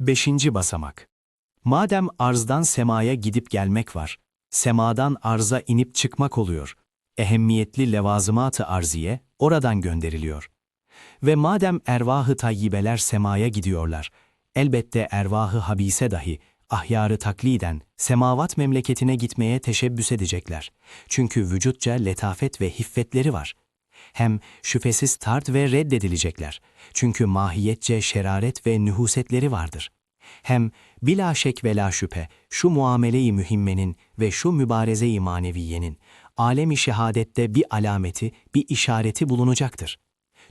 Beşinci basamak. Madem arzdan semaya gidip gelmek var, semadan arza inip çıkmak oluyor. Ehemmiyetli levazımat-ı arziye oradan gönderiliyor. Ve madem ervah-ı tayyibeler semaya gidiyorlar, elbette ervah-ı habise dahi ahyarı takliden semavat memleketine gitmeye teşebbüs edecekler. Çünkü vücutça letafet ve hiffetleri var. Hem şüphesiz tard ve reddedilecekler. Çünkü mahiyetçe şeraret ve nühusetleri vardır. Hem bila şek ve la şüphe şu muamele-i mühimmenin ve şu mübareze-i maneviyenin alem-i şehadette bir alameti, bir işareti bulunacaktır.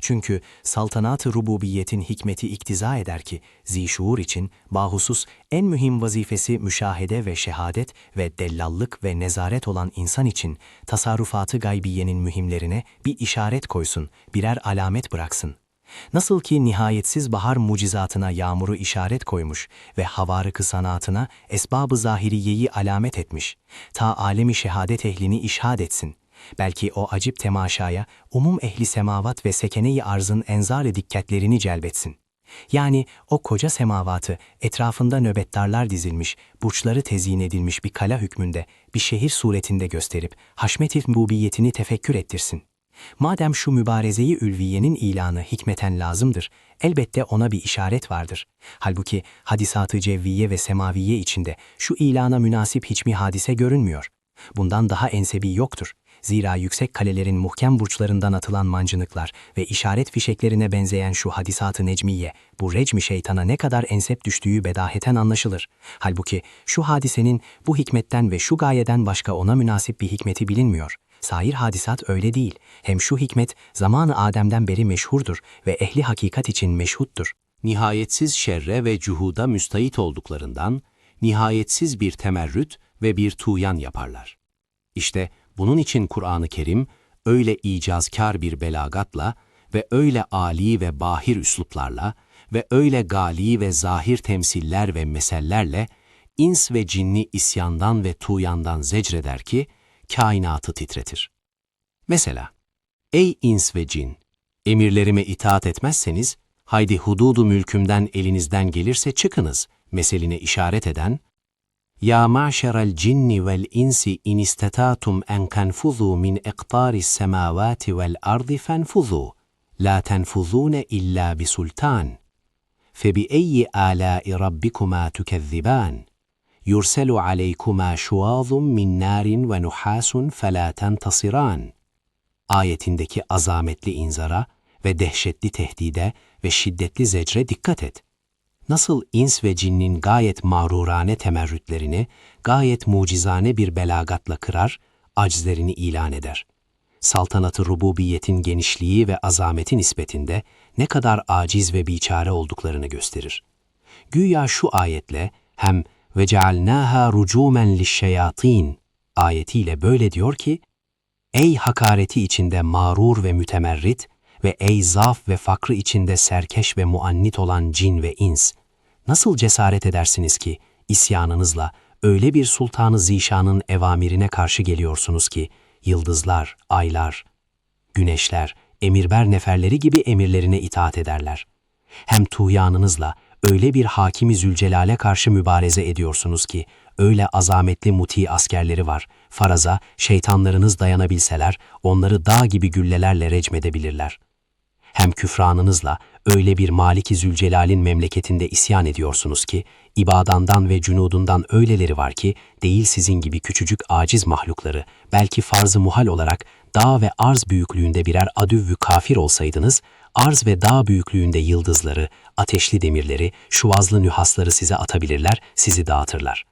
Çünkü saltanat-ı rububiyetin hikmeti iktiza eder ki, zişuur için bahusus en mühim vazifesi müşahede ve şehadet ve dellallık ve nezaret olan insan için tasarrufatı gaybiyenin mühimlerine bir işaret koysun, birer alamet bıraksın. Nasıl ki nihayetsiz bahar mucizatına yağmuru işaret koymuş ve havarı sanatına esbab-ı zahiriyeyi alamet etmiş, ta alemi şehadet ehlini işhad etsin. Belki o acip temaşaya umum ehli semavat ve sekene-i arzın enzar-ı dikkatlerini celbetsin. Yani o koca semavatı etrafında nöbettarlar dizilmiş, burçları tezyin edilmiş bir kala hükmünde, bir şehir suretinde gösterip haşmet-i rububiyetini tefekkür ettirsin. Madem şu mübarezeyi ülviyenin ilanı hikmeten lazımdır, elbette ona bir işaret vardır. Halbuki hadisat-ı cevviye ve semaviye içinde şu ilana münasip hiçbir hadise görünmüyor. Bundan daha ensebi yoktur. Zira yüksek kalelerin muhkem burçlarından atılan mancınıklar ve işaret fişeklerine benzeyen şu hadisat-ı necmiye, bu recmi şeytana ne kadar ensep düştüğü bedaheten anlaşılır. Halbuki şu hadisenin bu hikmetten ve şu gayeden başka ona münasip bir hikmeti bilinmiyor. Sair hadisat öyle değil. Hem şu hikmet zamanı Adem'den beri meşhurdur ve ehli hakikat için meşhuttur. Nihayetsiz şerre ve cuhuda müstahit olduklarından, nihayetsiz bir temerrüt ve bir tuğyan yaparlar. İşte bunun için Kur'an-ı Kerim öyle icazkar bir belagatla ve öyle âli ve bahir üsluplarla ve öyle gali ve zahir temsiller ve mesellerle ins ve cinni isyandan ve tuğyandan zecreder ki kainatı titretir. Mesela, ey ins ve cin, emirlerime itaat etmezseniz, haydi hududu mülkümden elinizden gelirse çıkınız meseline işaret eden, Ya ma'şerel cinni vel insi in istatatum en tenfuzu min iqtaris semavati vel ardi fenfuzu, la tenfuzune illa bisultan. Febi'eyyi alâi rabbikuma tükezziban. Yurselu aleykuma şuazun min narin ve nuhasun felâ tentasiran. Ayetindeki azametli inzara ve dehşetli tehdide ve şiddetli zecre dikkat et. Nasıl ins ve cinnin gayet mağrurane temerrütlerini, gayet mucizane bir belagatla kırar, aczlerini ilan eder. Saltanat-ı rububiyetin genişliği ve azameti nispetinde ne kadar aciz ve biçare olduklarını gösterir. Güya şu ayetle hem وَجَعَلْنَاهَا رُجُومًا لِلشَّيَاطِينَ ayetiyle böyle diyor ki, ey hakareti içinde mağrur ve mütemerrit ve ey zaaf ve fakrı içinde serkeş ve muannit olan cin ve ins, nasıl cesaret edersiniz ki isyanınızla öyle bir sultanı zişanın evamirine karşı geliyorsunuz ki yıldızlar, aylar, güneşler, emirber neferleri gibi emirlerine itaat ederler. Hem tuğyanınızla öyle bir Hakimi Zülcelal'e karşı mübareze ediyorsunuz ki öyle azametli muti askerleri var, faraza şeytanlarınız dayanabilseler onları dağ gibi güllelerle recmedebilirler. Hem küfranınızla öyle bir Malik-i Zülcelal'in memleketinde isyan ediyorsunuz ki, ibadandan ve cunudundan öyleleri var ki, değil sizin gibi küçücük aciz mahlukları, belki farz-ı muhal olarak dağ ve arz büyüklüğünde birer adüvvü kafir olsaydınız, arz ve dağ büyüklüğünde yıldızları, ateşli demirleri, şuvazlı nühasları size atabilirler, sizi dağıtırlar.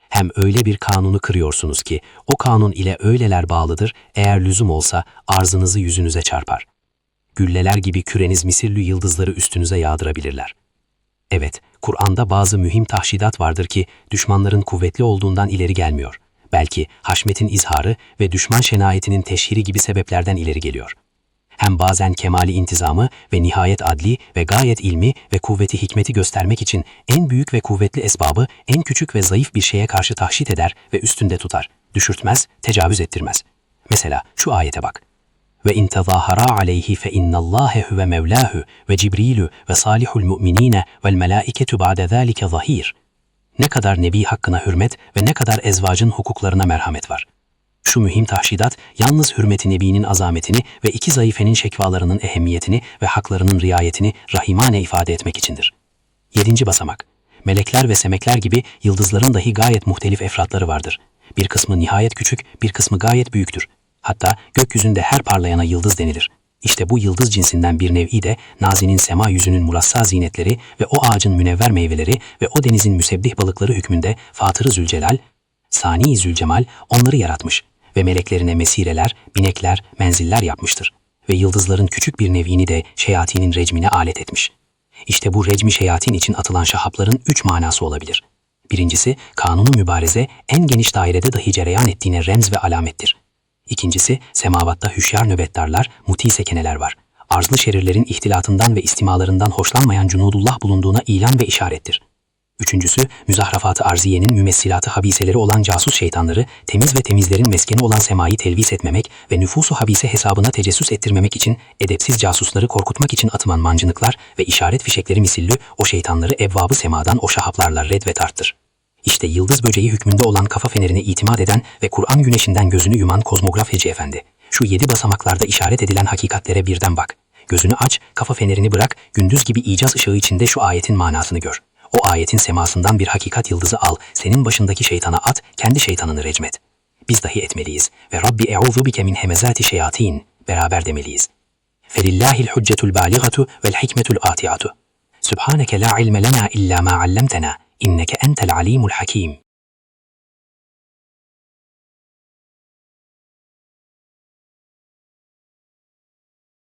Hem öyle bir kanunu kırıyorsunuz ki, o kanun ile öyleler bağlıdır, eğer lüzum olsa arzınızı yüzünüze çarpar. Gülleler gibi küreniz misirlü yıldızları üstünüze yağdırabilirler. Evet, Kur'an'da bazı mühim tahşidat vardır ki düşmanların kuvvetli olduğundan ileri gelmiyor. Belki haşmetin izharı ve düşman şenayetinin teşhiri gibi sebeplerden ileri geliyor. Hem bazen kemali intizamı ve nihayet adli ve gayet ilmi ve kuvveti hikmeti göstermek için en büyük ve kuvvetli esbabı en küçük ve zayıf bir şeye karşı tahşit eder ve üstünde tutar, düşürtmez, tecavüz ettirmez. Mesela şu ayete bak. ve in tezahara aleyhi fe innallâhe huve mevlâhu ve Cibrilu ve salihul mu'minîne vel melâiketu ba'de zâlike zahîr. Ne kadar Nebi hakkına hürmet ve ne kadar ezvacın hukuklarına merhamet var. Şu mühim tahşidat, yalnız hürmet-i Nebi'nin azametini ve iki zayıfenin şekvalarının ehemmiyetini ve haklarının riayetini rahimane ifade etmek içindir. 7. basamak. Melekler ve semekler gibi yıldızların dahi gayet muhtelif efratları vardır. Bir kısmı nihayet küçük, bir kısmı gayet büyüktür. Hatta gökyüzünde her parlayana yıldız denilir. İşte bu yıldız cinsinden bir nev'i de nazinin sema yüzünün murassa zinetleri ve o ağacın münevver meyveleri ve o denizin müsebbih balıkları hükmünde Fatır-ı Zülcelal, Sani-i Zülcemal onları yaratmış ve meleklerine mesireler, binekler, menziller yapmıştır. Ve yıldızların küçük bir nev'ini de şeyatinin recmine alet etmiş. İşte bu recmi şeyatin için atılan şahapların 3 manası olabilir. Birincisi, kanunu mübareze en geniş dairede dahi cereyan ettiğine remz ve alamettir. İkincisi, semavatta hüşyar nöbetdarlar, muti sekeneler var. Arzlı şerirlerin ihtilatından ve istimalarından hoşlanmayan cunudullah bulunduğuna ilan ve işarettir. Üçüncüsü, müzahrafat-ı arziyenin mümessilatı habiseleri olan casus şeytanları, temiz ve temizlerin meskeni olan semayı telvis etmemek ve nüfusu habise hesabına tecessüs ettirmemek için, edepsiz casusları korkutmak için atılan mancınıklar ve işaret fişekleri misillü o şeytanları evvabı semadan o şahaplarla red ve tarttır. İşte yıldız böceği hükmünde olan kafa fenerine itimat eden ve Kur'an güneşinden gözünü yuman kozmograf Heci Efendi. Şu 7 basamaklarda işaret edilen hakikatlere birden bak. Gözünü aç, kafa fenerini bırak, gündüz gibi icaz ışığı içinde şu ayetin manasını gör. O ayetin semasından bir hakikat yıldızı al, senin başındaki şeytana at, kendi şeytanını recmet. Biz dahi etmeliyiz ve Rabbi e'udhu bike min hemezati şeyatin, beraber demeliyiz. Felillahil hüccetul baligatu vel hikmetul atiatu. Sübhaneke la ilme lena illa ma allamtena, inneke entel alimul hakim.